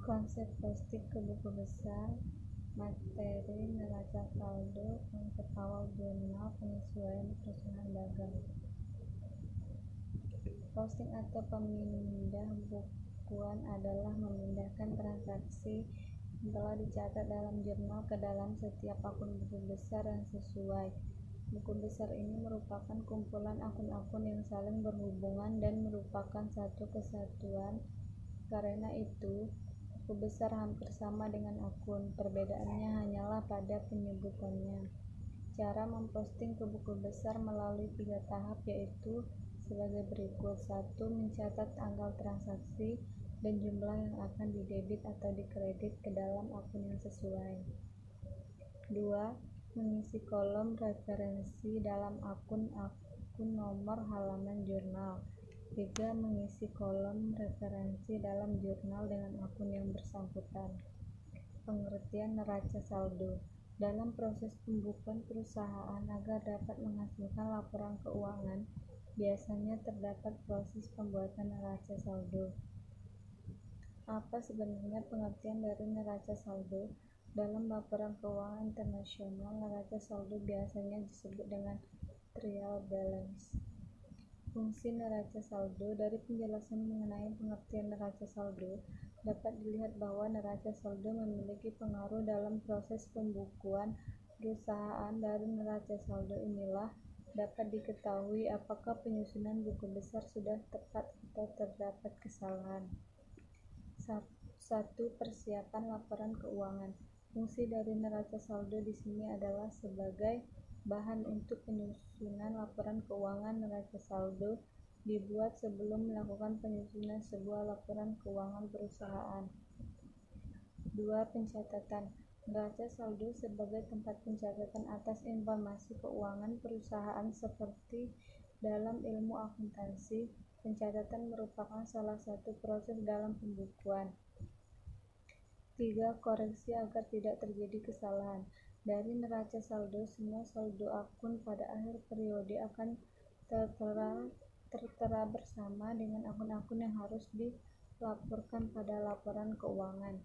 Konsep posting ke buku besar, materi neraca saldo, konsep awal jurnal, penyesuaian perusahaan dagang. Posting atau pemindah bukuan adalah memindahkan transaksi yang telah dicatat dalam jurnal ke dalam setiap akun buku besar yang sesuai. Buku besar ini merupakan kumpulan akun-akun yang saling berhubungan dan merupakan satu kesatuan. Karena itu, buku besar hampir sama dengan akun, perbedaannya hanyalah pada penyebutannya. Cara memposting ke buku besar melalui 3 tahap, yaitu sebagai berikut. 1. Mencatat tanggal transaksi dan jumlah yang akan didebit atau dikredit ke dalam akun yang sesuai. 2. Mengisi kolom referensi dalam akun nomor halaman jurnal. 3. Mengisi kolom referensi dalam jurnal dengan akun yang bersangkutan. Pengertian neraca saldo. Dalam proses pembukuan perusahaan agar dapat menghasilkan laporan keuangan, biasanya terdapat proses pembuatan neraca saldo. Apa sebenarnya pengertian dari neraca saldo? Dalam laporan keuangan internasional, neraca saldo biasanya disebut dengan trial balance. Fungsi neraca saldo. Dari penjelasan mengenai pengertian neraca saldo, dapat dilihat bahwa neraca saldo memiliki pengaruh dalam proses pembukuan perusahaan. Dari neraca saldo inilah dapat diketahui apakah penyusunan buku besar sudah tepat atau terdapat kesalahan. 1. Persiapan laporan keuangan. Fungsi dari neraca saldo di sini adalah sebagai bahan untuk penyusunan laporan keuangan. Neraca saldo dibuat sebelum melakukan penyusunan sebuah laporan keuangan perusahaan. 2. Pencatatan. Neraca saldo sebagai tempat pencatatan atas informasi keuangan perusahaan. Seperti dalam ilmu akuntansi, pencatatan merupakan salah satu proses dalam pembukuan. 3. Koreksi agar tidak terjadi kesalahan. Dari neraca saldo, semua saldo akun pada akhir periode akan tertera bersama dengan akun-akun yang harus dilaporkan pada laporan keuangan.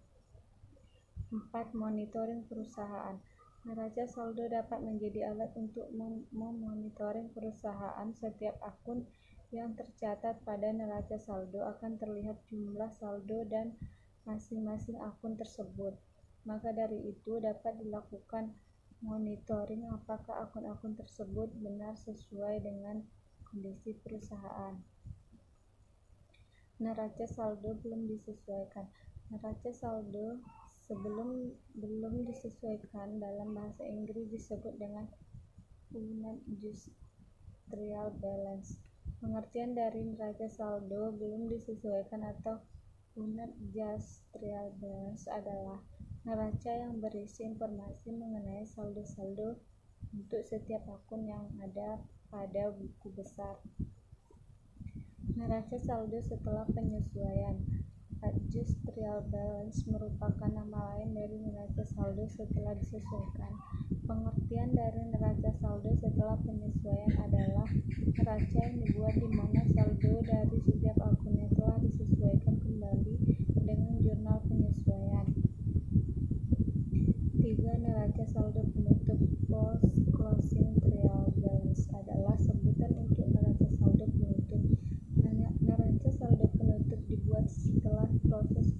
4. Monitoring perusahaan. Neraca saldo dapat menjadi alat untuk memonitoring perusahaan. Setiap akun yang tercatat pada neraca saldo akan terlihat jumlah saldo dan masing-masing akun tersebut. Maka dari itu dapat dilakukan monitoring apakah akun-akun tersebut benar sesuai dengan kondisi perusahaan. Neraca saldo belum disesuaikan. Neraca saldo belum disesuaikan dalam bahasa Inggris disebut dengan unadjusted trial balance. Pengertian dari neraca saldo belum disesuaikan atau unadjusted trial balance adalah neraca yang berisi informasi mengenai saldo-saldo untuk setiap akun yang ada pada buku besar. Neraca saldo setelah penyesuaian. Adjusted trial balance merupakan nama lain dari neraca saldo setelah disesuaikan. Pengertian dari neraca saldo setelah penyesuaian adalah neraca yang dibuat di mana saldo dari setiap akunnya telah disesuaikan kembali dengan jurnal penyesuaian. 3. Neraca saldo penutup. Post-closing trial balance adalah sebutan untuk neraca saldo penutup. Neraca saldo penutup dibuat setelah proses